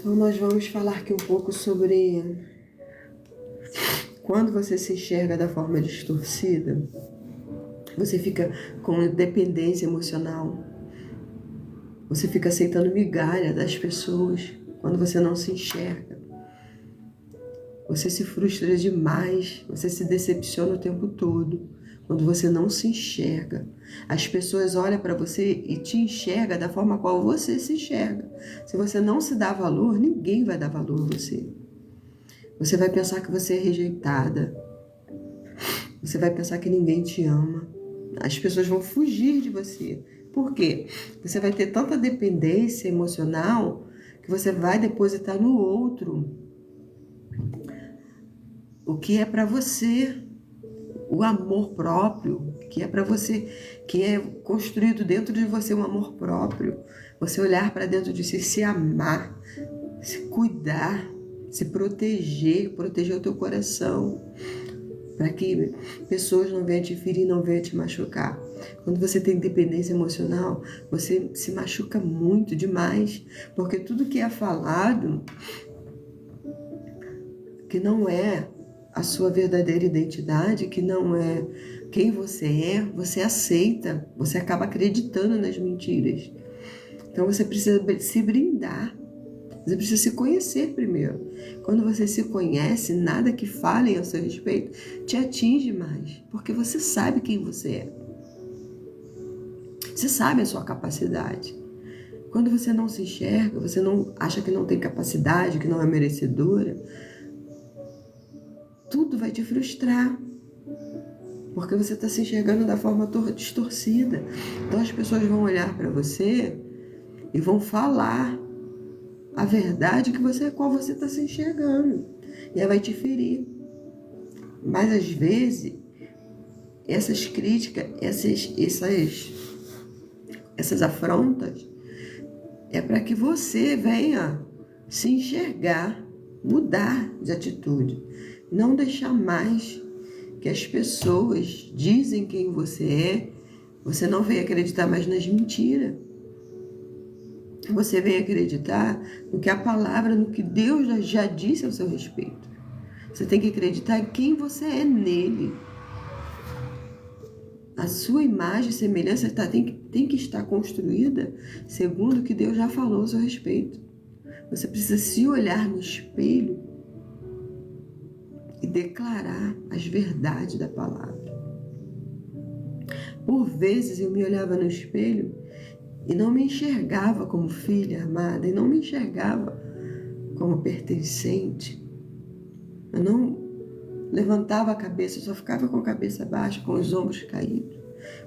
Então nós vamos falar aqui um pouco sobre quando você se enxerga da forma distorcida, você fica com dependência emocional, você fica aceitando migalha das pessoas quando você não se enxerga. Você se frustra demais, você se decepciona o tempo todo quando você não se enxerga. As pessoas olham para você e te enxergam da forma qual você se enxerga. Se você não se dá valor, ninguém vai dar valor a você. Você vai pensar que você é rejeitada. Você vai pensar que ninguém te ama. As pessoas vão fugir de você. Por quê? Você vai ter tanta dependência emocional que você vai depositar no outro o que é para você, o amor próprio, que é para você, que é construído dentro de você, um amor próprio. Você olhar para dentro de si, se amar, se cuidar, se proteger o teu coração, para que pessoas não venham te ferir, não venham te machucar. Quando você tem dependência emocional, você se machuca muito demais, porque tudo que é falado, que não é a sua verdadeira identidade, que não é quem você aceita, você acaba acreditando nas mentiras. Então você precisa se brindar, você precisa se conhecer primeiro. Quando você se conhece, nada que falem a seu respeito te atinge mais, porque você sabe quem você é. Você sabe a sua capacidade. Quando você não se enxerga, você não acha que não tem capacidade, que não é merecedora, tudo vai te frustrar, porque você está se enxergando da forma distorcida. Então as pessoas vão olhar para você e vão falar a verdade qual você está se enxergando, e ela vai te ferir. Mas às vezes essas críticas, essas afrontas é para que você venha se enxergar, mudar de atitude. Não deixar mais que as pessoas dizem quem você não vem acreditar mais nas mentiras. Você vem acreditar no que a palavra, no que Deus já disse ao seu respeito. Você tem que acreditar em quem você é nele. A sua imagem e semelhança tem que estar construída segundo o que Deus já falou ao seu respeito. Você precisa se olhar no espelho e declarar as verdades da palavra. Por vezes eu me olhava no espelho e não me enxergava como filha amada, e não me enxergava como pertencente. Eu não levantava a cabeça, eu só ficava com a cabeça baixa, com os ombros caídos.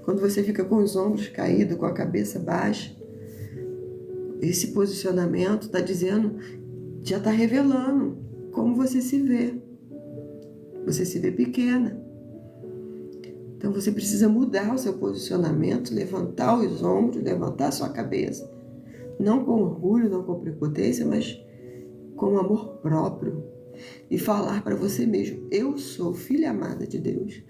Quando você fica com os ombros caídos, com a cabeça baixa, esse posicionamento está dizendo, já está revelando como você se vê. Você se vê pequena. Então você precisa mudar o seu posicionamento, levantar os ombros, levantar a sua cabeça. Não com orgulho, não com prepotência, mas com amor próprio. E falar para você mesmo, eu sou filha amada de Deus.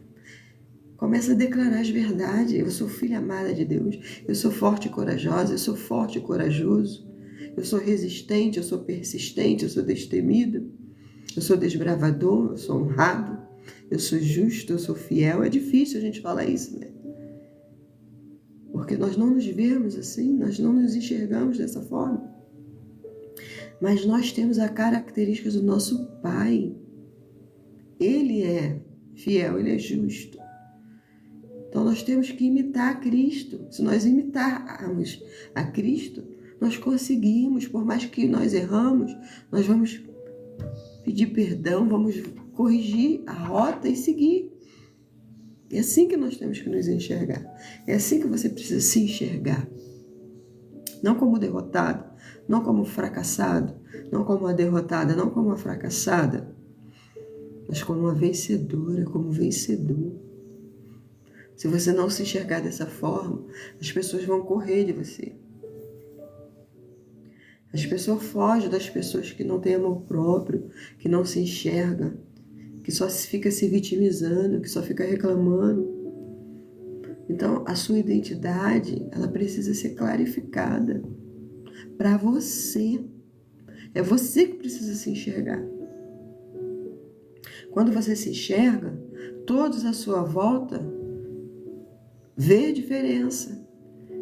Começa a declarar as verdades, eu sou filha amada de Deus. Eu sou forte e corajosa, eu sou forte e corajoso. Eu sou resistente, eu sou persistente, eu sou destemido. Eu sou desbravador, eu sou honrado, eu sou justo, eu sou fiel. É difícil a gente falar isso, né? Porque nós não nos vemos assim, nós não nos enxergamos dessa forma. Mas nós temos a característica do nosso Pai. Ele é fiel, Ele é justo. Então nós temos que imitar a Cristo. Se nós imitarmos a Cristo, nós conseguimos, por mais que nós erramos, nós vamos pedir perdão, vamos corrigir a rota e seguir. É assim que nós temos que nos enxergar. É assim que você precisa se enxergar. Não como derrotado, não como fracassado, não como uma derrotada, não como uma fracassada, mas como uma vencedora, como vencedor. Se você não se enxergar dessa forma, as pessoas vão correr de você. As pessoas fogem das pessoas que não têm amor próprio, que não se enxergam, que só fica se vitimizando, que só fica reclamando. Então, a sua identidade, ela precisa ser clarificada para você. É você que precisa se enxergar. Quando você se enxerga, todos à sua volta vê a diferença,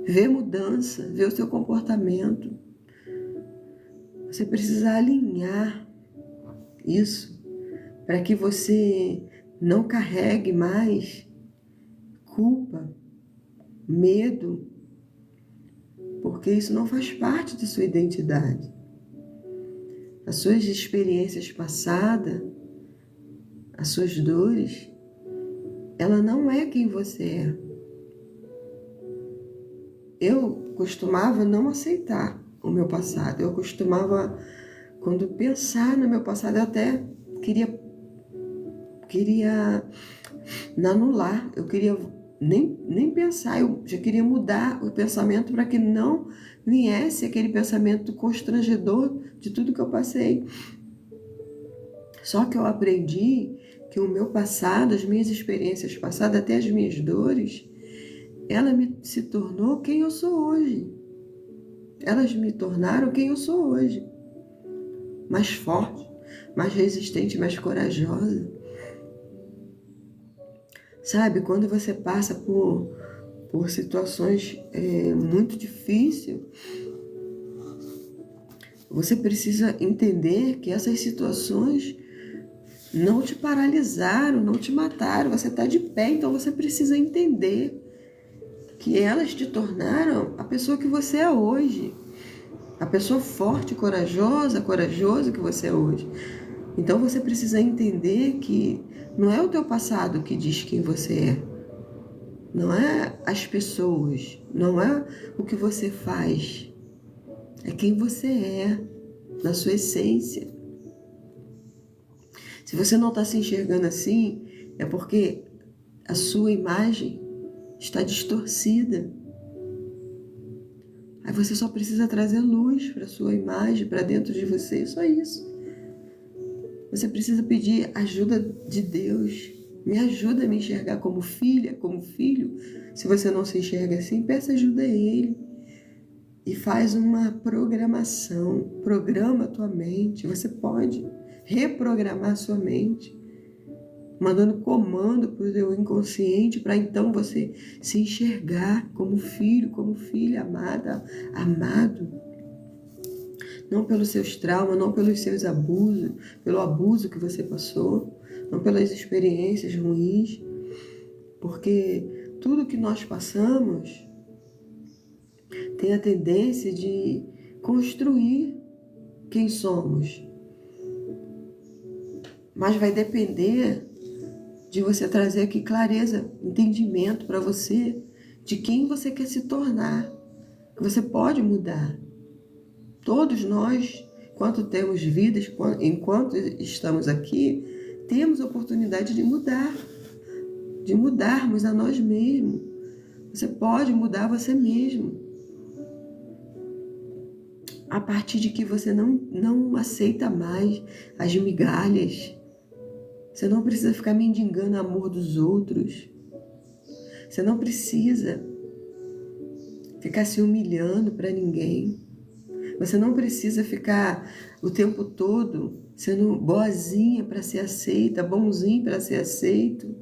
vê mudança, vê o seu comportamento. Você precisa alinhar isso para que você não carregue mais culpa, medo, porque isso não faz parte da sua identidade. As suas experiências passadas, as suas dores, ela não é quem você é. Eu costumava não aceitar o meu passado. Eu costumava, quando pensar no meu passado, eu até queria anular. Eu queria nem pensar. Eu já queria mudar o pensamento para que não viesse aquele pensamento constrangedor de tudo que eu passei. Só que eu aprendi que o meu passado, as minhas experiências passadas, até as minhas dores, ela se tornou quem eu sou hoje. Elas me tornaram quem eu sou hoje. Mais forte, mais resistente, mais corajosa. Sabe, quando você passa por situações muito difíceis, você precisa entender que essas situações não te paralisaram, não te mataram. Você está de pé, então você precisa entender que elas te tornaram a pessoa que você é hoje. A pessoa forte, corajoso que você é hoje. Então você precisa entender que não é o teu passado que diz quem você é. Não é as pessoas, não é o que você faz. É quem você é, na sua essência. Se você não está se enxergando assim, é porque a sua imagem está distorcida. Aí você só precisa trazer luz para a sua imagem, para dentro de você, só isso. Você precisa pedir ajuda de Deus. Me ajuda a me enxergar como filha, como filho. Se você não se enxerga assim, peça ajuda a Ele. E faz uma programação. Programa a tua mente. Você pode reprogramar a sua mente, mandando comando para o teu inconsciente, para então você se enxergar como filho, como filha amada, amado. Não pelos seus traumas, não pelos seus abusos, pelo abuso que você passou, não pelas experiências ruins, porque tudo que nós passamos tem a tendência de construir quem somos. Mas vai depender de você trazer aqui clareza, entendimento para você de quem você quer se tornar. Você pode mudar. Todos nós, enquanto temos vidas, enquanto estamos aqui, temos a oportunidade de mudar, de mudarmos a nós mesmos. Você pode mudar você mesmo. A partir de que você não aceita mais as migalhas. Você não precisa ficar mendigando o amor dos outros. Você não precisa ficar se humilhando para ninguém. Você não precisa ficar o tempo todo sendo boazinha para ser aceita, bonzinho para ser aceito.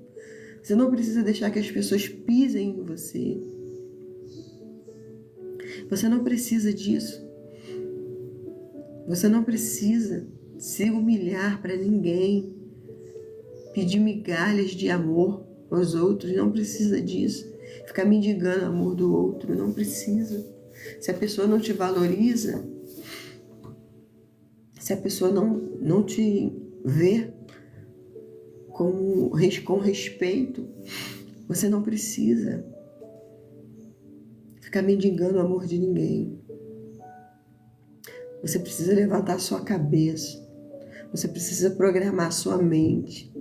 Você não precisa deixar que as pessoas pisem em você. Você não precisa disso. Você não precisa se humilhar para ninguém, pedir migalhas de amor aos outros, não precisa disso. Ficar mendigando o amor do outro, não precisa. Se a pessoa não te valoriza, se a pessoa não te vê com respeito, você não precisa ficar mendigando o amor de ninguém. Você precisa levantar a sua cabeça. Você precisa programar a sua mente.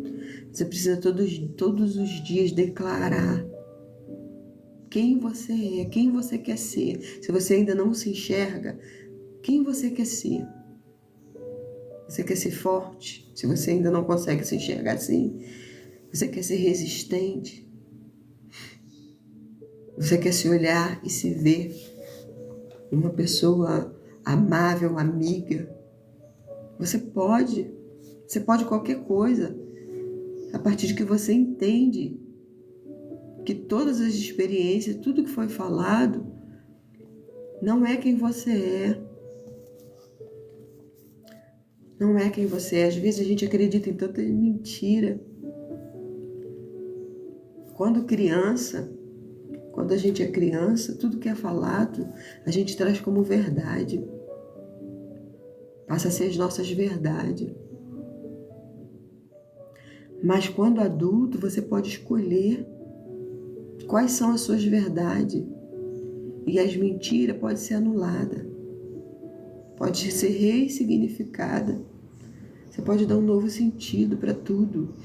Você precisa todos os dias declarar quem você é, quem você quer ser. Se você ainda não se enxerga, quem você quer ser? Você quer ser forte? Se você ainda não consegue se enxergar assim, você quer ser resistente? Você quer se olhar e se ver uma pessoa amável, amiga, Você pode qualquer coisa, a partir de que você entende que todas as experiências, tudo que foi falado, não é quem você é. Não é quem você é. Às vezes a gente acredita em tanta mentira. Quando a gente é criança, tudo que é falado, a gente traz como verdade. Passa a ser as nossas verdades. Mas quando adulto, você pode escolher quais são as suas verdades. E as mentiras podem ser anuladas. Pode ser ressignificada. Você pode dar um novo sentido para tudo.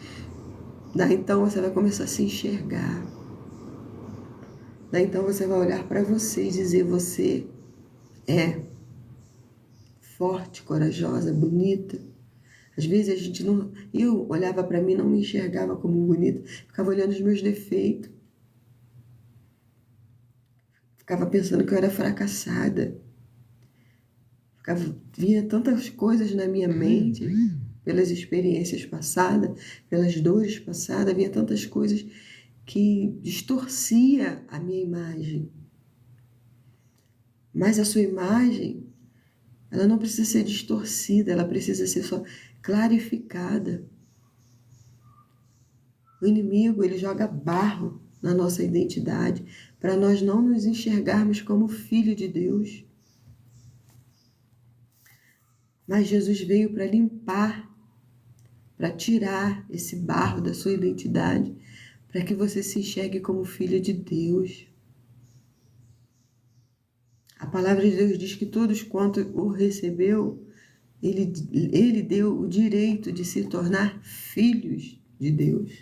Daí então você vai começar a se enxergar. Daí então você vai olhar para você e dizer: você é forte, corajosa, bonita. Às vezes a gente não... Eu olhava para mim e não me enxergava como bonita. Ficava olhando os meus defeitos. Ficava pensando que eu era fracassada. Vinha tantas coisas na minha mente, pelas experiências passadas, pelas dores passadas, vinha tantas coisas que distorcia a minha imagem. Mas a sua imagem, ela não precisa ser distorcida, ela precisa ser só clarificada. O inimigo, ele joga barro na nossa identidade para nós não nos enxergarmos como filho de Deus. Mas Jesus veio para limpar, para tirar esse barro da sua identidade, para que você se enxergue como filho de Deus. A palavra de Deus diz que todos quanto o recebeu, ele deu o direito de se tornar filhos de Deus.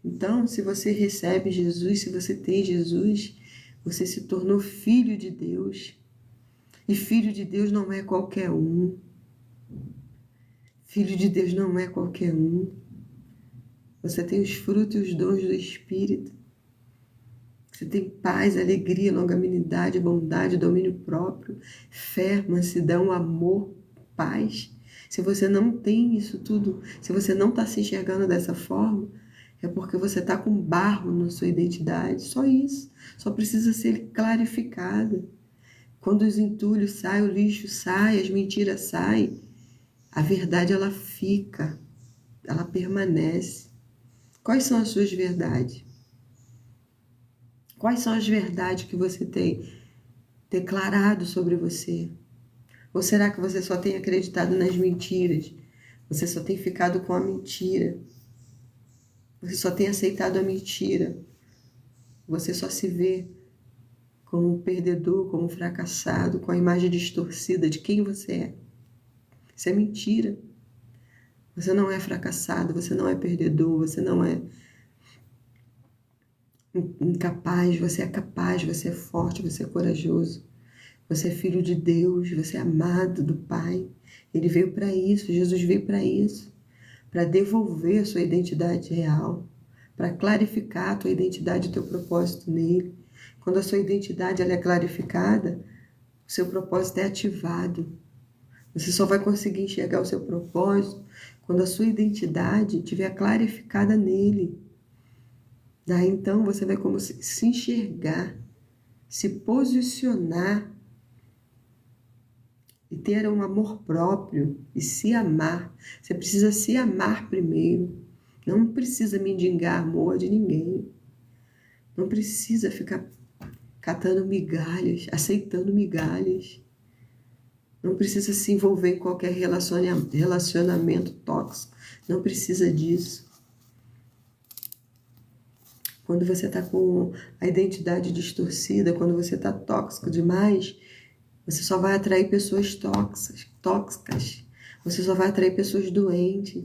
Então, se você recebe Jesus, se você tem Jesus, você se tornou filho de Deus. E filho de Deus não é qualquer um. Filho de Deus não é qualquer um. Você tem os frutos e os dons do Espírito. Você tem paz, alegria, longanimidade, bondade, domínio próprio, fé, mansidão, amor, paz. Se você não tem isso tudo, se você não está se enxergando dessa forma, é porque você está com barro na sua identidade. Só isso. Só precisa ser clarificado. Quando os entulhos saem, o lixo sai, as mentiras saem, a verdade ela fica, ela permanece. Quais são as suas verdades? Quais são as verdades que você tem declarado sobre você? Ou será que você só tem acreditado nas mentiras? Você só tem ficado com a mentira? Você só tem aceitado a mentira? Você só se vê como um perdedor, como um fracassado, com a imagem distorcida de quem você é? Isso é mentira. Você não é fracassado, você não é perdedor, você não é incapaz, você é capaz, você é forte, você é corajoso. Você é filho de Deus, você é amado do Pai. Ele veio para isso, Jesus veio para isso, para devolver a sua identidade real, para clarificar a tua identidade e o teu propósito nele. Quando a sua identidade ela é clarificada, o seu propósito é ativado. Você só vai conseguir enxergar o seu propósito quando a sua identidade estiver clarificada nele. Daí então você vai como se enxergar, se posicionar e ter um amor próprio e se amar. Você precisa se amar primeiro. Não precisa mendigar amor de ninguém. Não precisa ficar catando migalhas, aceitando migalhas. Não precisa se envolver em qualquer relacionamento tóxico. Não precisa disso. Quando você está com a identidade distorcida, quando você está tóxico demais, você só vai atrair pessoas tóxicas. Você só vai atrair pessoas doentes.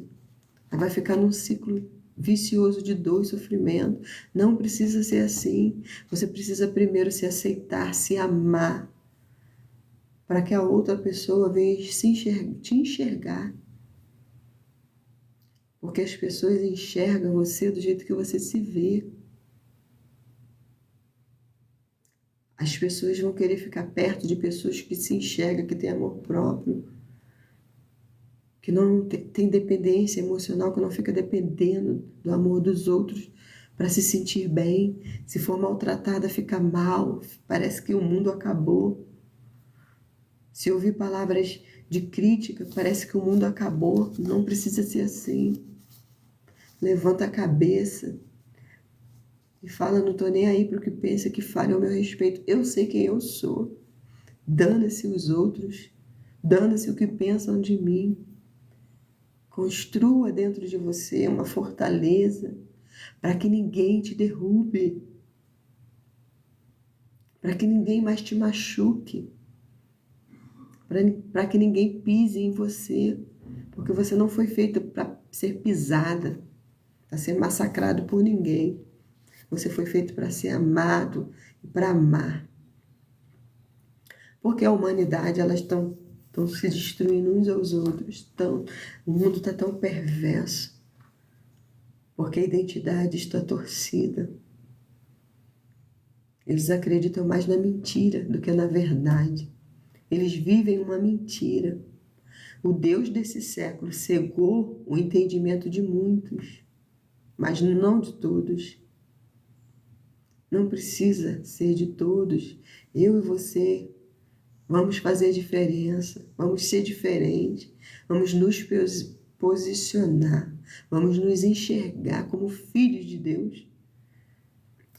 Vai ficar num ciclo vicioso de dor e sofrimento. Não precisa ser assim. Você precisa primeiro se aceitar, se amar, para que a outra pessoa venha te enxergar. Porque as pessoas enxergam você do jeito que você se vê. As pessoas vão querer ficar perto de pessoas que se enxergam, que têm amor próprio. que não tem dependência emocional, que não fica dependendo do amor dos outros para se sentir bem. Se for maltratada, fica mal, parece que o mundo acabou. Se ouvir palavras de crítica, parece que o mundo acabou. Não precisa ser assim. Levanta a cabeça e fala, não estou nem aí para o que pensa, que fale ao meu respeito. Eu sei quem eu sou. Dana-se os outros. Dana-se o que pensam de mim. Construa dentro de você uma fortaleza para que ninguém te derrube, para que ninguém mais te machuque, para que ninguém pise em você, porque você não foi feito para ser pisada, para ser massacrado por ninguém. Você foi feito para ser amado e para amar. Porque a humanidade, elas estão se destruindo uns aos outros. O mundo está tão perverso. Porque a identidade está torcida. Eles acreditam mais na mentira do que na verdade. Eles vivem uma mentira. O Deus desse século cegou o entendimento de muitos, mas não de todos. Não precisa ser de todos. Eu e você vamos fazer diferença, vamos ser diferentes, vamos nos posicionar, vamos nos enxergar como filhos de Deus.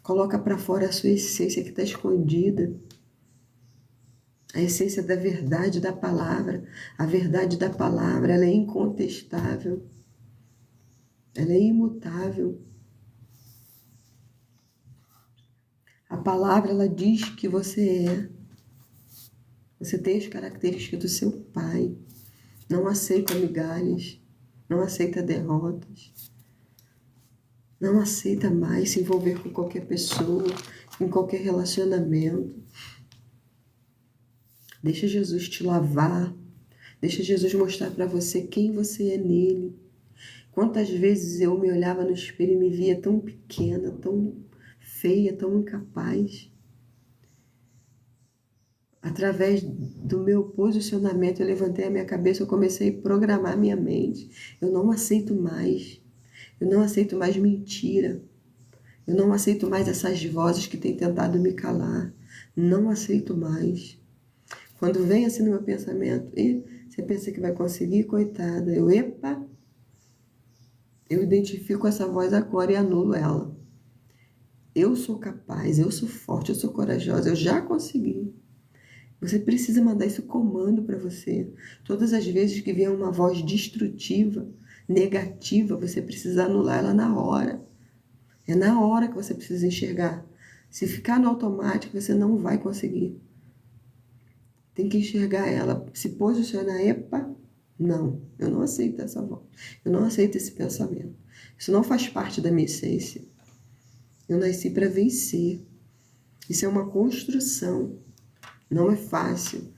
Coloca para fora a sua essência que está escondida. A essência da verdade da palavra. A verdade da palavra, ela é incontestável. Ela é imutável. A palavra, ela diz que você é. Você tem as características do seu pai. Não aceita migalhas. Não aceita derrotas. Não aceita mais se envolver com qualquer pessoa, em qualquer relacionamento. Deixa Jesus te lavar. Deixa Jesus mostrar para você quem você é nele. Quantas vezes eu me olhava no espelho e me via tão pequena, tão feia, tão incapaz. Através do meu posicionamento, eu levantei a minha cabeça, eu comecei a programar minha mente. Eu não aceito mais. Eu não aceito mais mentira. Eu não aceito mais essas vozes que têm tentado me calar. Não aceito mais. Quando vem assim no meu pensamento, e você pensa que vai conseguir, coitada. Eu identifico essa voz agora e anulo ela. Eu sou capaz, eu sou forte, eu sou corajosa, eu já consegui. Você precisa mandar esse comando para você. Todas as vezes que vier uma voz destrutiva, negativa, você precisa anular ela na hora. É na hora que você precisa enxergar. Se ficar no automático, você não vai conseguir. Tem que enxergar ela, se posicionar, não, eu não aceito essa voz. Eu não aceito esse pensamento. Isso não faz parte da minha essência. Eu nasci para vencer. Isso é uma construção. Não é fácil,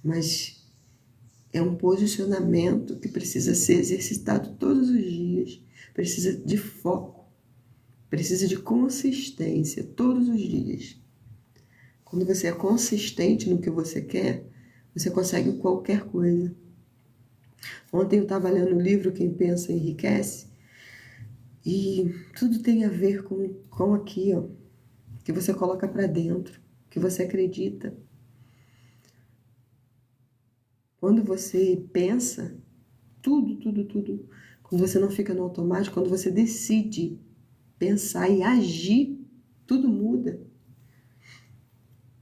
mas é um posicionamento que precisa ser exercitado todos os dias. Precisa de foco. Precisa de consistência todos os dias. Quando você é consistente no que você quer, você consegue qualquer coisa. Ontem eu estava lendo o livro Quem Pensa Enriquece, e tudo tem a ver com aqui, ó, que você coloca para dentro, que você acredita. Quando você pensa, tudo, quando você não fica no automático, quando você decide pensar e agir, tudo muda.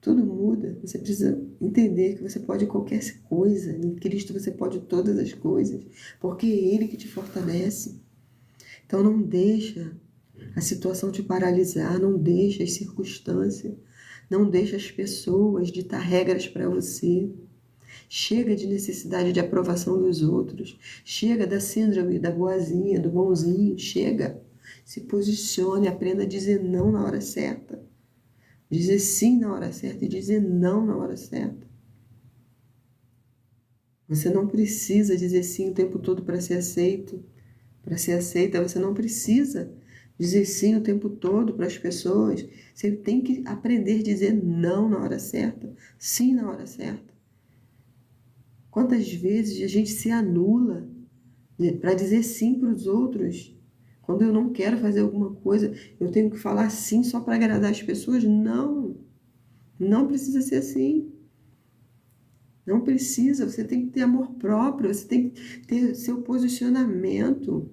Tudo muda. Você precisa entender que você pode qualquer coisa. Em Cristo você pode todas as coisas, porque é Ele que te fortalece. Então não deixa a situação te paralisar, não deixa as circunstâncias, não deixa as pessoas ditar regras para você. Chega de necessidade de aprovação dos outros. Chega da síndrome da boazinha, do bonzinho. Chega. Se posicione, aprenda a dizer não na hora certa. Dizer sim na hora certa e dizer não na hora certa. Você não precisa dizer sim o tempo todo para ser aceito. Para ser aceita, você não precisa dizer sim o tempo todo para as pessoas. Você tem que aprender a dizer não na hora certa, sim na hora certa. Quantas vezes a gente se anula para dizer sim para os outros? Quando eu não quero fazer alguma coisa, eu tenho que falar sim só para agradar as pessoas? Não, não precisa ser assim. Não precisa, você tem que ter amor próprio, você tem que ter seu posicionamento.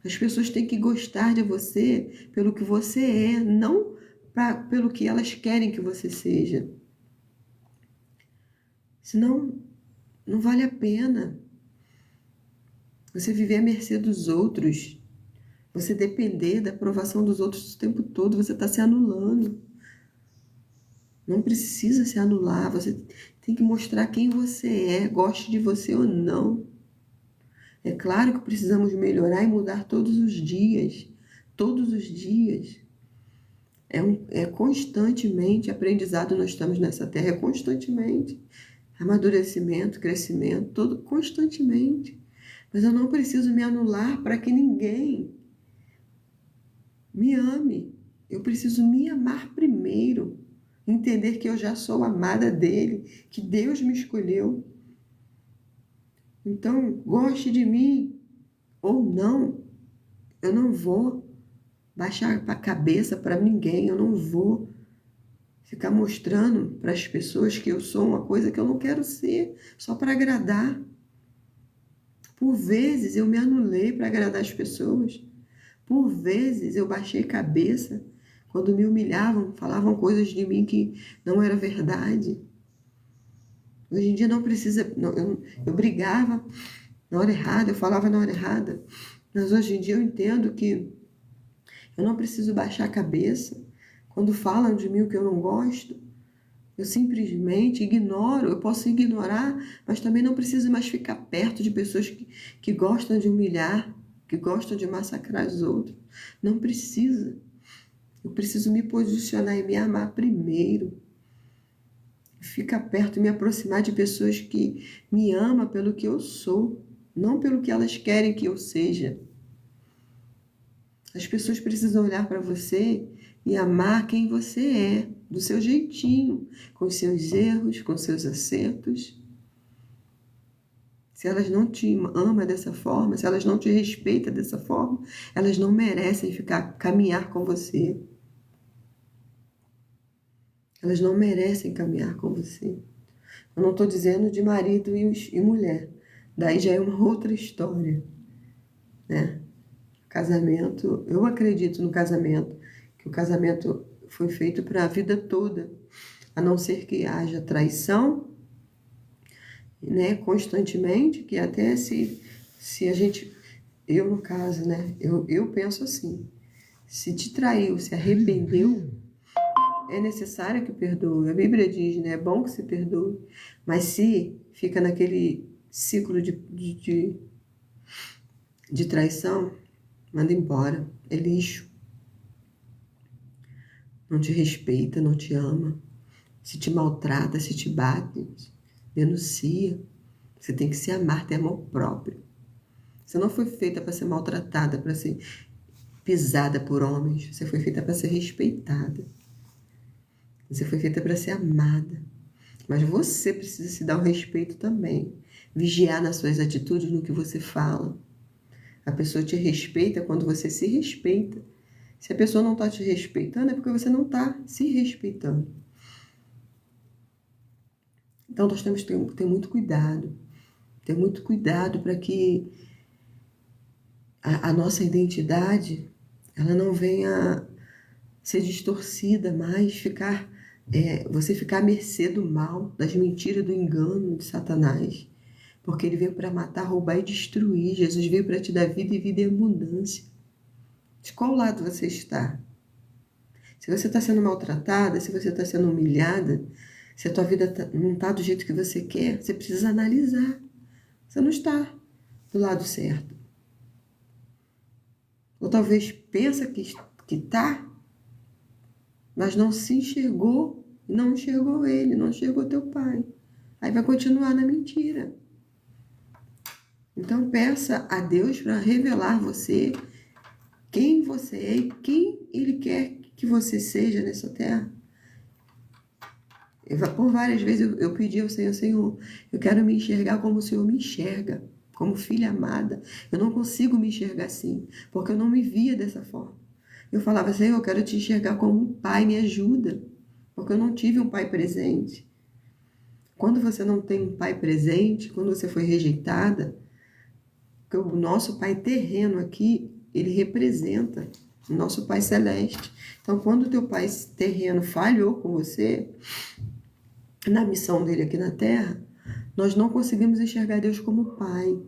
As pessoas têm que gostar de você pelo que você é, não pelo que elas querem que você seja. Senão, não vale a pena você viver à mercê dos outros. Você depender da aprovação dos outros o tempo todo, você está se anulando. Não precisa se anular, você tem que mostrar quem você é, goste de você ou não. É claro que precisamos melhorar e mudar todos os dias. Todos os dias. É constantemente aprendizado, nós estamos nessa terra, é constantemente. Amadurecimento, crescimento, todo constantemente. Mas eu não preciso me anular para que ninguém me ame. Eu preciso me amar primeiro. Entender que eu já sou amada dele, que Deus me escolheu. Então, goste de mim ou não, eu não vou baixar a cabeça para ninguém, eu não vou ficar mostrando para as pessoas que eu sou uma coisa que eu não quero ser, só para agradar. Por vezes eu me anulei para agradar as pessoas. Por vezes eu baixei cabeça quando me humilhavam, falavam coisas de mim que não era verdade. Hoje em dia não precisa, eu brigava na hora errada, eu falava na hora errada, mas hoje em dia eu entendo que eu não preciso baixar a cabeça. Quando falam de mim o que eu não gosto, eu simplesmente ignoro. Eu posso ignorar, mas também não preciso mais ficar perto de pessoas que gostam de humilhar, que gostam de massacrar os outros. Não precisa. Eu preciso me posicionar e me amar primeiro. Ficar perto e me aproximar de pessoas que me amam pelo que eu sou, não pelo que elas querem que eu seja. As pessoas precisam olhar para você e amar quem você é, do seu jeitinho, com os seus erros, com os seus acertos. Se elas não te amam dessa forma, se elas não te respeitam dessa forma, elas não merecem caminhar com você. Elas não merecem caminhar com você. Eu não estou dizendo de marido e mulher. Daí já é uma outra história, né? Casamento, eu acredito no casamento, que o casamento foi feito para a vida toda, a não ser que haja traição, né, constantemente, que até se a gente, eu no caso, né, eu penso assim, se te traiu, se arrependeu, é necessário que perdoe. A Bíblia diz, né, é bom que se perdoe, mas se fica naquele ciclo de traição, manda embora, é lixo. Não te respeita, não te ama. Se te maltrata, se te bate, denuncia. Você tem que se amar, ter amor próprio. Você não foi feita para ser maltratada, para ser pisada por homens. Você foi feita para ser respeitada. Você foi feita para ser amada. Mas você precisa se dar o respeito também. Vigiar nas suas atitudes, no que você fala. A pessoa te respeita quando você se respeita. Se a pessoa não está te respeitando, é porque você não está se respeitando. Então, nós temos que ter muito cuidado. Ter muito cuidado para que a nossa identidade ela não venha ser distorcida mais, você ficar à mercê do mal, das mentiras, do engano de Satanás. Porque ele veio para matar, roubar e destruir. Jesus veio para te dar vida e vida em abundância. De qual lado você está? Se você está sendo maltratada, se você está sendo humilhada, se a tua vida não está do jeito que você quer, você precisa analisar. Você não está do lado certo. Ou talvez pensa que está, mas não se enxergou, não enxergou ele, não enxergou teu pai. Aí vai continuar na mentira. Então peça a Deus para revelar você quem você é e quem Ele quer que você seja nessa terra. Por várias vezes eu pedi ao Senhor, Senhor, eu quero me enxergar como o Senhor me enxerga, como filha amada. Eu não consigo me enxergar assim, porque eu não me via dessa forma. Eu falava, Senhor, eu quero te enxergar como um pai, me ajuda, porque eu não tive um pai presente. Quando você não tem um pai presente, quando você foi rejeitada, o nosso pai terreno aqui, ele representa o nosso pai celeste. Então, quando o teu pai terreno falhou com você, na missão dele aqui na Terra, nós não conseguimos enxergar Deus como pai.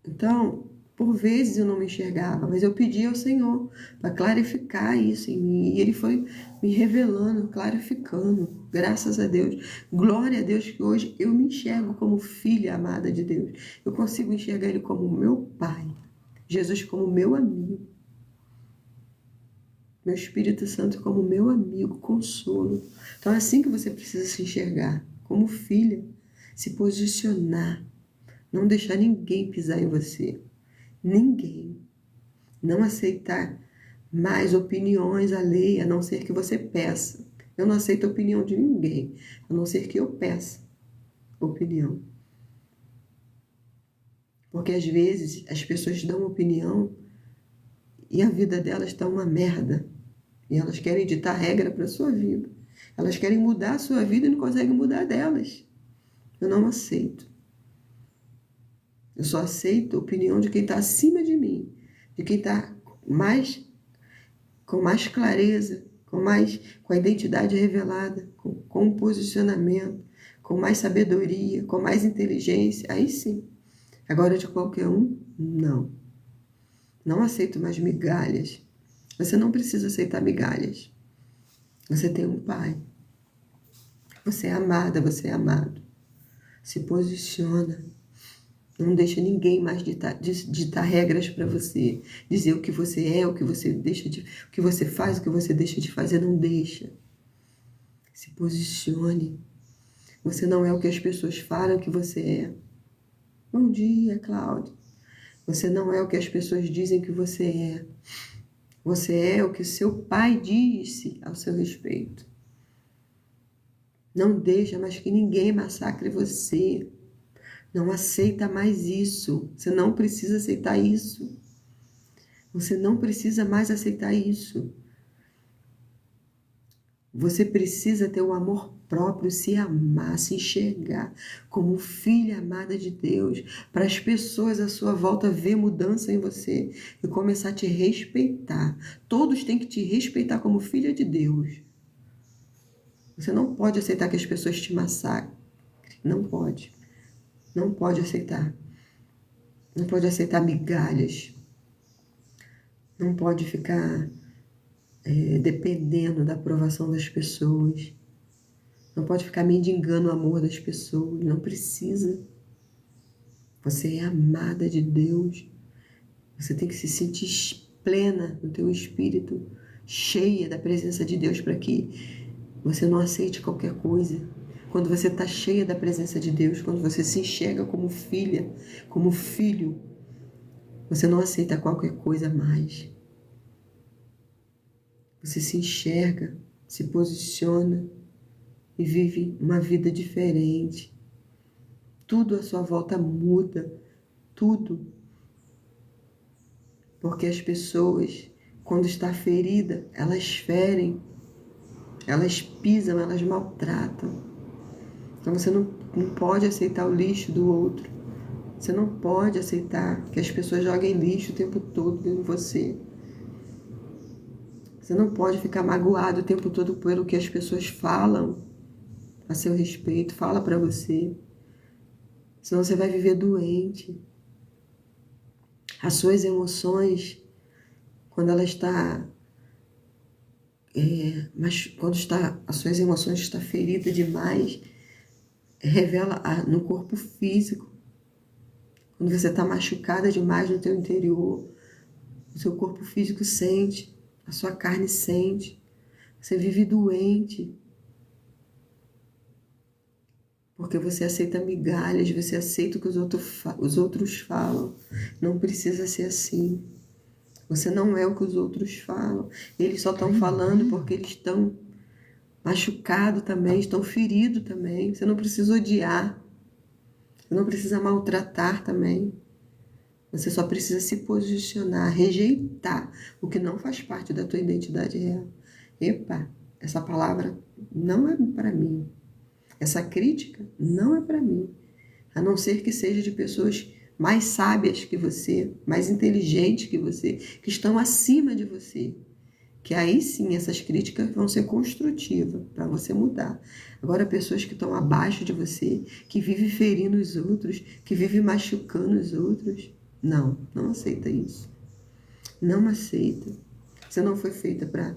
Então, por vezes eu não me enxergava, mas eu pedi ao Senhor para clarificar isso em mim. E Ele foi me revelando, clarificando. Graças a Deus. Glória a Deus que hoje eu me enxergo como filha amada de Deus. Eu consigo enxergar Ele como meu pai. Jesus como meu amigo. Meu Espírito Santo como meu amigo, consolo. Então é assim que você precisa se enxergar. Como filha. Se posicionar. Não deixar ninguém pisar em você. Ninguém. Não aceitar mais opiniões alheias, a não ser que você peça. Eu não aceito a opinião de ninguém, a não ser que eu peça opinião. Porque às vezes as pessoas dão opinião e a vida delas está uma merda. E elas querem ditar regra para a sua vida. Elas querem mudar a sua vida e não conseguem mudar delas. Eu não aceito. Eu só aceito a opinião de quem está acima de mim, de quem está com mais clareza, com a identidade revelada, com um posicionamento, com mais sabedoria, com mais inteligência. Aí sim. Agora de qualquer um, não. Não aceito mais migalhas. Você não precisa aceitar migalhas. Você tem um pai. Você é amada, você é amado. Se posiciona. Não deixa ninguém mais ditar regras para você. Dizer o que você é, o que você o que você faz, o que você deixa de fazer. Não deixa. Se posicione. Você não é o que as pessoas falam que você é. Bom dia, Cláudia. Você não é o que as pessoas dizem que você é. Você é o que seu pai disse ao seu respeito. Não deixa mais que ninguém massacre você. Não aceita mais isso. Você não precisa aceitar isso. Você não precisa mais aceitar isso. Você precisa ter o amor próprio, se amar, se enxergar como filha amada de Deus, para as pessoas à sua volta ver mudança em você e começar a te respeitar. Todos têm que te respeitar como filha de Deus. Você não pode aceitar que as pessoas te massacrem. Não pode. Não pode aceitar. Não pode aceitar migalhas. Não pode ficar dependendo da aprovação das pessoas. Não pode ficar mendigando o amor das pessoas. Não precisa. Você é amada de Deus. Você tem que se sentir plena no teu espírito, cheia da presença de Deus, para que você não aceite qualquer coisa. Quando você está cheia da presença de Deus, quando você se enxerga como filha, como filho, você não aceita qualquer coisa mais. Você se enxerga, se posiciona e vive uma vida diferente. Tudo à sua volta muda, tudo. Porque as pessoas, quando está ferida, elas ferem, elas pisam, elas maltratam. Então você não pode aceitar o lixo do outro. Você não pode aceitar que as pessoas joguem lixo o tempo todo em você. Você não pode ficar magoado o tempo todo pelo que as pessoas falam a seu respeito, fala para você. Senão você vai viver doente. As suas emoções, quando ela está... as suas emoções estão feridas demais, revela no corpo físico. Quando você está machucada demais no teu interior, o seu corpo físico sente, a sua carne sente, você vive doente. Porque você aceita migalhas, você aceita o que os outros falam. Não precisa ser assim. Você não é o que os outros falam. Eles só estão falando porque eles estão machucado também, estão feridos também. Você não precisa odiar, você não precisa maltratar também. Você só precisa se posicionar, rejeitar o que não faz parte da tua identidade real. Epa, essa palavra não é para mim. Essa crítica não é para mim. A não ser que seja de pessoas mais sábias que você, mais inteligentes que você, que estão acima de você. Que aí sim essas críticas vão ser construtivas para você mudar. Agora, pessoas que estão abaixo de você, que vivem ferindo os outros, que vivem machucando os outros, não aceita isso. Não aceita. Você não foi feita para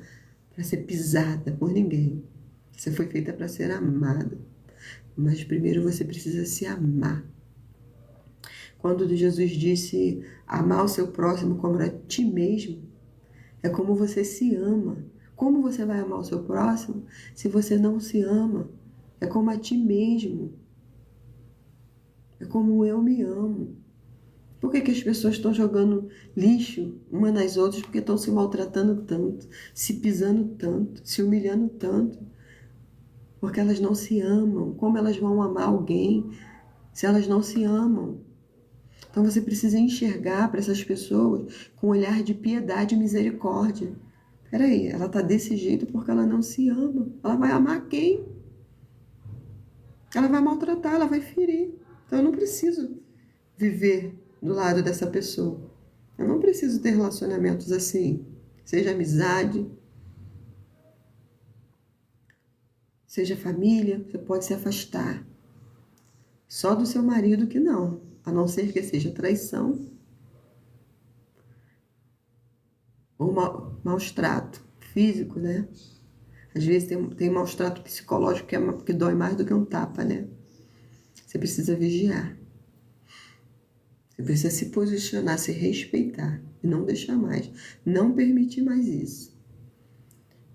ser pisada por ninguém. Você foi feita para ser amada. Mas primeiro você precisa se amar. Quando Jesus disse amar o seu próximo como a ti mesmo, é como você se ama. Como você vai amar o seu próximo se você não se ama? É como a ti mesmo. É como eu me amo. Por que as pessoas estão jogando lixo uma nas outras? Porque estão se maltratando tanto, se pisando tanto, se humilhando tanto. Porque elas não se amam. Como elas vão amar alguém se elas não se amam? Então você precisa enxergar para essas pessoas com um olhar de piedade e misericórdia. Peraí, ela está desse jeito porque ela não se ama. Ela vai amar quem? Ela vai maltratar, ela vai ferir. Então eu não preciso viver do lado dessa pessoa. Eu não preciso ter relacionamentos assim. Seja amizade, seja família, você pode se afastar. Só do seu marido que não. A não ser que seja traição ou maus trato físico, né? Às vezes tem maus trato psicológico que dói mais do que um tapa, né? Você precisa vigiar. Você precisa se posicionar, se respeitar e não deixar mais. Não permitir mais isso.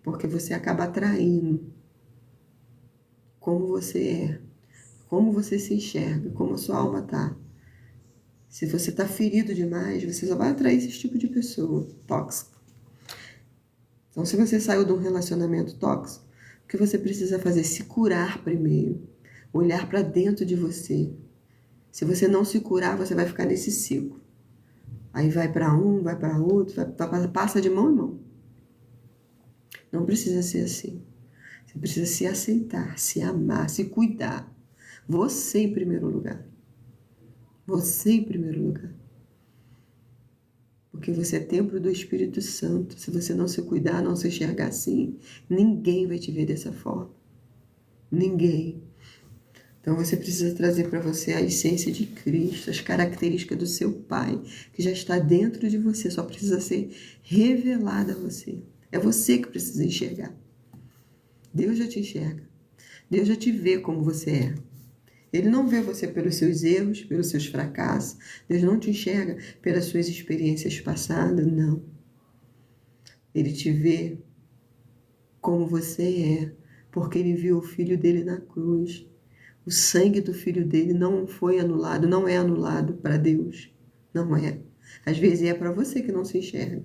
Porque você acaba atraindo como você é, como você se enxerga, como a sua alma está. Se você está ferido demais, você só vai atrair esse tipo de pessoa tóxica. Então, se você saiu de um relacionamento tóxico, o que você precisa fazer? Se curar primeiro. Olhar para dentro de você. Se você não se curar, você vai ficar nesse ciclo. Aí vai para um, vai para outro, passa de mão em mão. Não precisa ser assim. Você precisa se aceitar, se amar, se cuidar. Você em primeiro lugar. Você em primeiro lugar. Porque você é templo do Espírito Santo. Se você não se cuidar, não se enxergar assim, ninguém vai te ver dessa forma. Ninguém. Então você precisa trazer para você a essência de Cristo, as características do seu Pai, que já está dentro de você, só precisa ser revelada a você. É você que precisa enxergar. Deus já te enxerga. Deus já te vê como você é. Ele não vê você pelos seus erros, pelos seus fracassos. Deus não te enxerga pelas suas experiências passadas, não. Ele te vê como você é, porque ele viu o Filho dele na cruz. O sangue do Filho dele não foi anulado, não é anulado para Deus. Não é. Às vezes é para você que não se enxerga.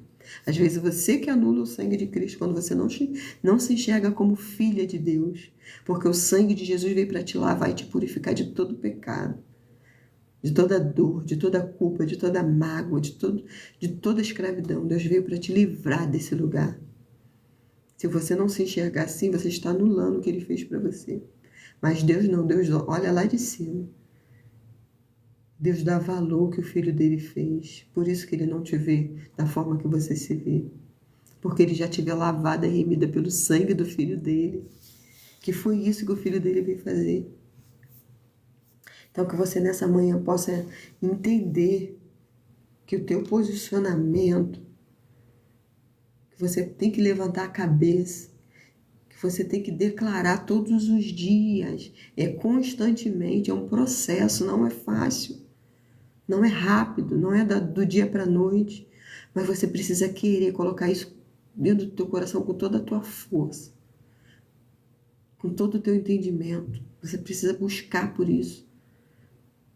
Às vezes você que anula o sangue de Cristo quando você não se enxerga como filha de Deus. Porque o sangue de Jesus veio para te lavar e te purificar de todo pecado, de toda dor, de toda culpa, de toda mágoa, de toda escravidão. Deus veio para te livrar desse lugar. Se você não se enxergar assim, você está anulando o que ele fez para você. Mas Deus não, Deus olha lá de cima. Deus dá valor ao que o Filho dele fez. Por isso que ele não te vê da forma que você se vê. Porque ele já te vê lavada e remida pelo sangue do Filho dele. Que foi isso que o Filho dele veio fazer. Então que você nessa manhã possa entender que o teu posicionamento, que você tem que levantar a cabeça, que você tem que declarar todos os dias, constantemente, é um processo, não é fácil. Não é rápido, não é do dia para a noite, mas você precisa querer colocar isso dentro do teu coração com toda a tua força, com todo o teu entendimento. Você precisa buscar por isso.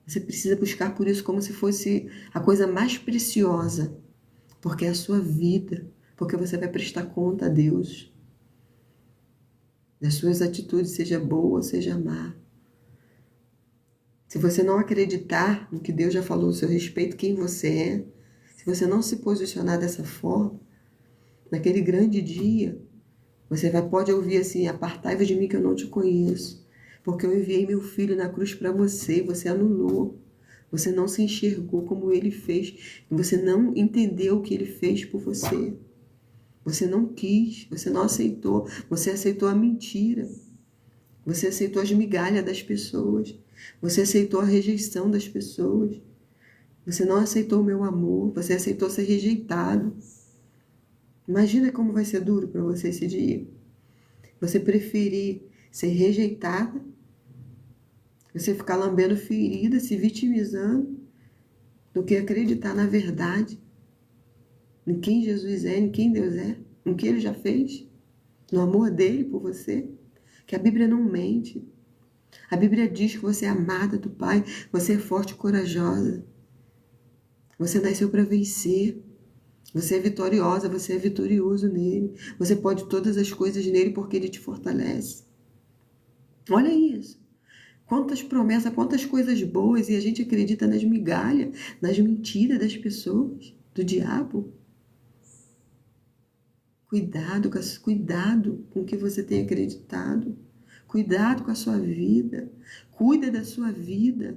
Você precisa buscar por isso como se fosse a coisa mais preciosa, porque é a sua vida, porque você vai prestar conta a Deus. das suas atitudes, seja boa, seja má. Se você não acreditar no que Deus já falou a seu respeito, quem você é, se você não se posicionar dessa forma, naquele grande dia, você pode ouvir assim: apartai-vos de mim que eu não te conheço, porque eu enviei meu filho na cruz para você, você anulou. Você não se enxergou como ele fez, você não entendeu o que ele fez por você. Você não quis, você não aceitou, você aceitou a mentira. Você aceitou as migalhas das pessoas. Você aceitou a rejeição das pessoas. Você não aceitou o meu amor, você aceitou ser rejeitado. Imagina como vai ser duro para você esse dia. Você preferir ser rejeitada, você ficar lambendo ferida, se vitimizando, do que acreditar na verdade, em quem Jesus é, em quem Deus é, em que Ele já fez, no amor dele por você. Que a Bíblia não mente. A Bíblia diz que você é amada do Pai, você é forte e corajosa. Você nasceu para vencer. Você é vitoriosa, você é vitorioso nele. Você pode todas as coisas nele porque ele te fortalece. Olha isso. Quantas promessas, quantas coisas boas, e a gente acredita nas migalhas, nas mentiras das pessoas, do diabo. Cuidado com o que você tem acreditado. Cuidado com a sua vida. Cuida da sua vida.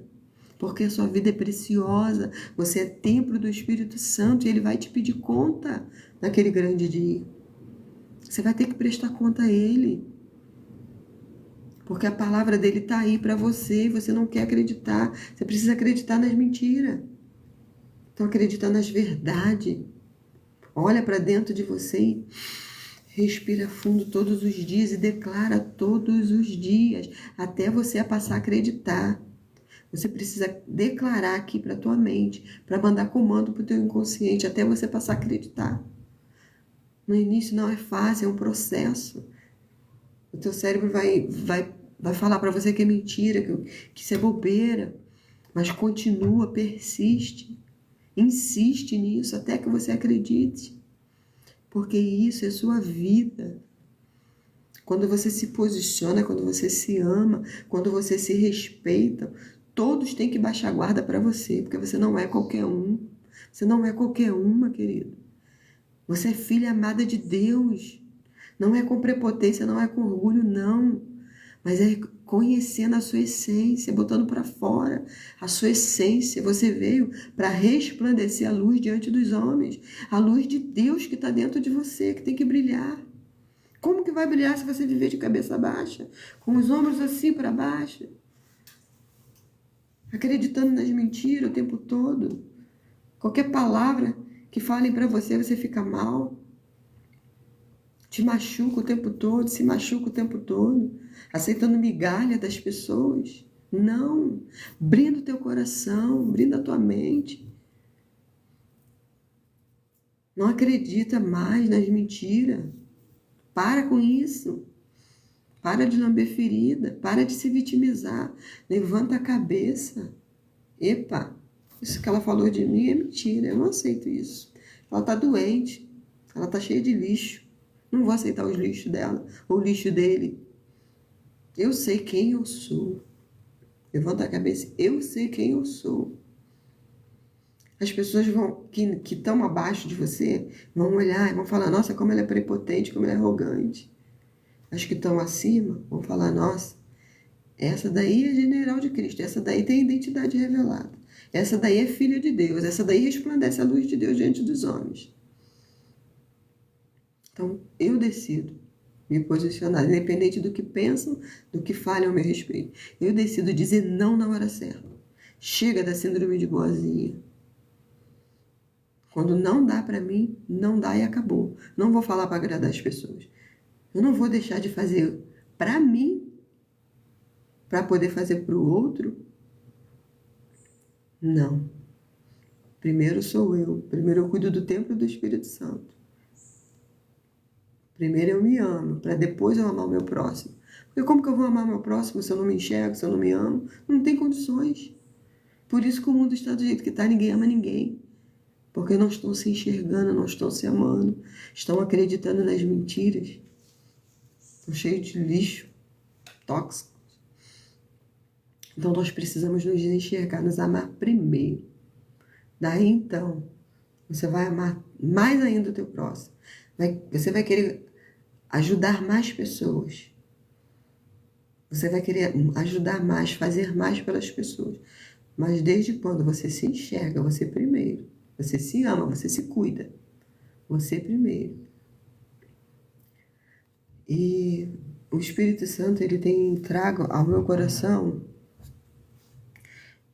Porque a sua vida é preciosa. Você é templo do Espírito Santo e ele vai te pedir conta naquele grande dia. Você vai ter que prestar conta a ele. Porque a palavra dele está aí para você e você não quer acreditar. Você precisa acreditar nas mentiras. Então acredita nas verdades. Olha para dentro de você e respira fundo todos os dias e declara todos os dias, até você passar a acreditar. Você precisa declarar aqui para a tua mente, para mandar comando para o teu inconsciente, até você passar a acreditar. No início não é fácil, é um processo. O teu cérebro vai falar para você que é mentira, que isso é bobeira, mas continua, persiste, insiste nisso até que você acredite. Porque isso é sua vida. Quando você se posiciona, quando você se ama, quando você se respeita, todos têm que baixar a guarda para você, porque você não é qualquer um. Você não é qualquer uma, querido. Você é filha amada de Deus. Não é com prepotência, não é com orgulho, não. Mas é conhecendo a sua essência, botando para fora a sua essência. Você veio para resplandecer a luz diante dos homens. A luz de Deus que está dentro de você, que tem que brilhar. Como que vai brilhar se você viver de cabeça baixa? Com os ombros assim para baixo? Acreditando nas mentiras o tempo todo? Qualquer palavra que falem para você, você fica mal. Te machuca o tempo todo, se machuca o tempo todo, aceitando migalha das pessoas. Não. Brinda o teu coração, brinda a tua mente. Não acredita mais nas mentiras. Para com isso. Para de lamber ferida, para de se vitimizar. Levanta a cabeça. Epa, isso que ela falou de mim é mentira, eu não aceito isso. Ela está doente, ela está cheia de lixo. Não vou aceitar os lixos dela, ou o lixo dele. Eu sei quem eu sou. Levanta a cabeça, eu sei quem eu sou. As pessoas que estão abaixo de você vão olhar e vão falar: nossa, como ela é prepotente, como ela é arrogante. As que estão acima vão falar: nossa, essa daí é general de Cristo, essa daí tem identidade revelada. Essa daí é filha de Deus, essa daí resplandece a luz de Deus diante dos homens. Então, eu decido me posicionar, independente do que pensam, do que falem ao meu respeito. Eu decido dizer não na hora certa. Chega da síndrome de boazinha. Quando não dá para mim, não dá e acabou. Não vou falar para agradar as pessoas. Eu não vou deixar de fazer para mim, para poder fazer para o outro. Não. Primeiro sou eu. Primeiro eu cuido do templo do Espírito Santo. Primeiro eu me amo, para depois eu amar o meu próximo. Porque como que eu vou amar o meu próximo se eu não me enxergo, se eu não me amo? Não tem condições. Por isso que o mundo está do jeito que está, ninguém ama ninguém. Porque não estão se enxergando, não estão se amando. Estão acreditando nas mentiras. estão cheios de lixo tóxico. Então nós precisamos nos enxergar, nos amar primeiro. Daí então, você vai amar mais ainda o teu próximo. Você vai querer ajudar mais pessoas. Você vai querer ajudar mais, fazer mais pelas pessoas. Mas desde quando você se enxerga, você primeiro. Você se ama, você se cuida. Você primeiro. E o Espírito Santo, ele tem trago ao meu coração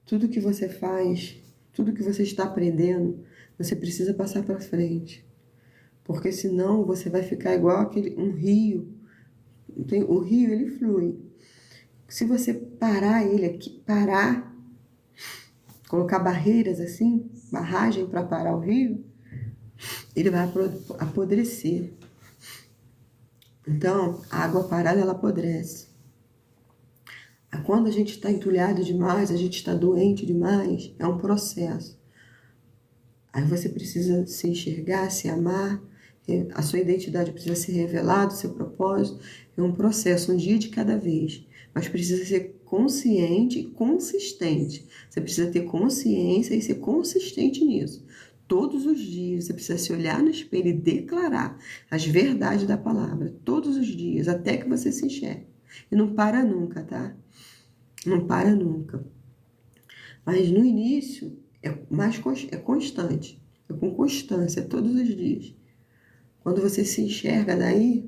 tudo que você faz, tudo que você está aprendendo, você precisa passar para frente. Porque senão você vai ficar igual um rio. O rio, ele flui. Se você parar ele aqui, colocar barreiras assim, barragem para parar o rio, ele vai apodrecer. Então, a água parada, ela apodrece. Quando a gente está entulhado demais, a gente está doente demais, é um processo. Aí você precisa se enxergar, se amar, a sua identidade precisa ser revelada, o seu propósito. É um processo, um dia de cada vez. Mas precisa ser consciente e consistente. Você precisa ter consciência e ser consistente nisso. Todos os dias você precisa se olhar no espelho e declarar as verdades da palavra. Todos os dias, até que você se enxergue. E não para nunca, tá? Não para nunca. Mas no início é constante. É com constância, todos os dias. Quando você se enxerga daí,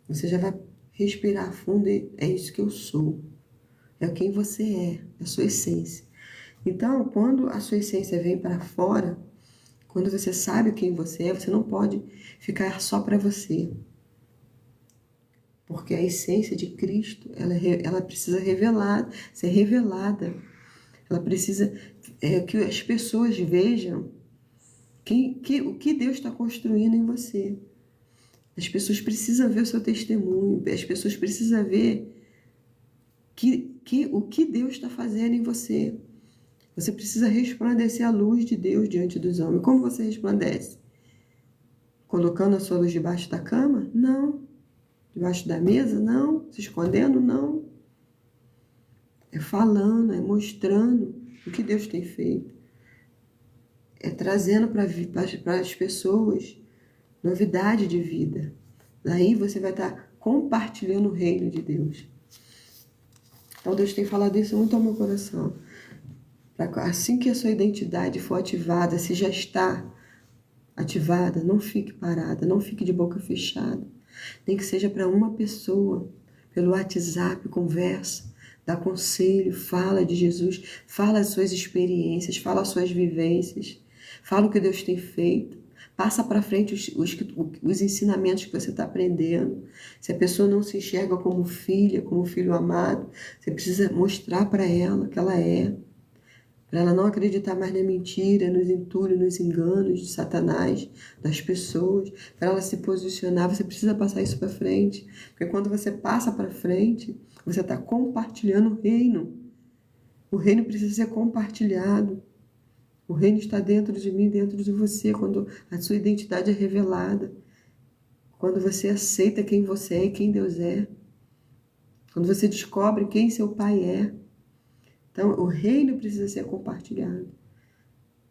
você já vai respirar fundo e é isso que eu sou. É quem você é a sua essência. Então, quando a sua essência vem para fora, quando você sabe quem você é, você não pode ficar só para você. Porque a essência de Cristo, ela precisa ser revelada. Ela precisa que as pessoas vejam o que Deus está construindo em você. As pessoas precisam ver o seu testemunho. As pessoas precisam ver o que Deus está fazendo em você. Você precisa resplandecer a luz de Deus diante dos homens. Como você resplandece? Colocando a sua luz debaixo da cama? Não. Debaixo da mesa? Não. Se escondendo? Não. É falando, é mostrando o que Deus tem feito. É trazendo para as pessoas novidade de vida. Daí você vai estar compartilhando o reino de Deus. Então Deus tem falado isso muito ao meu coração. Assim que a sua identidade for ativada, se já está ativada, não fique parada, não fique de boca fechada. Nem que seja para uma pessoa, pelo WhatsApp, conversa, dá conselho, fala de Jesus, fala as suas experiências, fala as suas vivências, fala o que Deus tem feito, passa para frente os ensinamentos que você está aprendendo. Se a pessoa não se enxerga como filha, como filho amado, você precisa mostrar para ela que ela é, para ela não acreditar mais na mentira, nos entulhos, nos enganos de Satanás, das pessoas, para ela se posicionar. Você precisa passar isso para frente, porque quando você passa para frente, você está compartilhando o reino. O reino precisa ser compartilhado. O reino está dentro de mim, dentro de você, quando a sua identidade é revelada, quando você aceita quem você é e quem Deus é, quando você descobre quem seu Pai é. Então, o reino precisa ser compartilhado.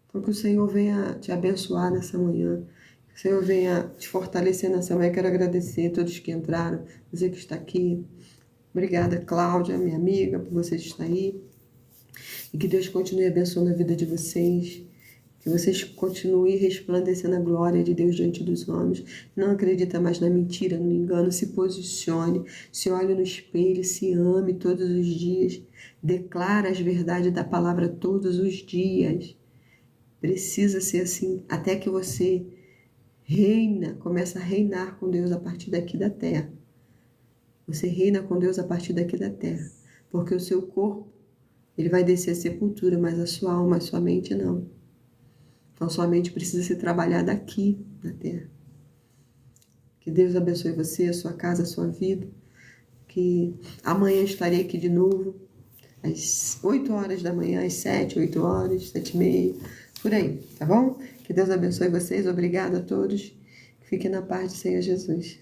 Então, que o Senhor venha te abençoar nessa manhã. Que o Senhor venha te fortalecer nessa manhã. Quero agradecer a todos que entraram, você que está aqui. Obrigada, Cláudia, minha amiga, por você estar aí. E que Deus continue abençoando a vida de vocês. Que vocês continuem resplandecendo a glória de Deus diante dos homens. Não acredita mais na mentira, no engano. Se posicione, se olhe no espelho, se ame todos os dias. Declara as verdades da palavra todos os dias. Precisa ser assim até que você começa a reinar com Deus a partir daqui da terra. Você reina com Deus a partir daqui da terra. Porque o seu corpo, ele vai descer à sepultura, mas a sua alma, a sua mente não. Então, sua mente precisa ser trabalhada aqui na terra. Que Deus abençoe você, a sua casa, a sua vida. Que amanhã estarei aqui de novo, às 8 horas da manhã, às 7, 8 horas, 7h30, por aí, tá bom? Que Deus abençoe vocês. Obrigada a todos. Fiquem na paz do Senhor Jesus.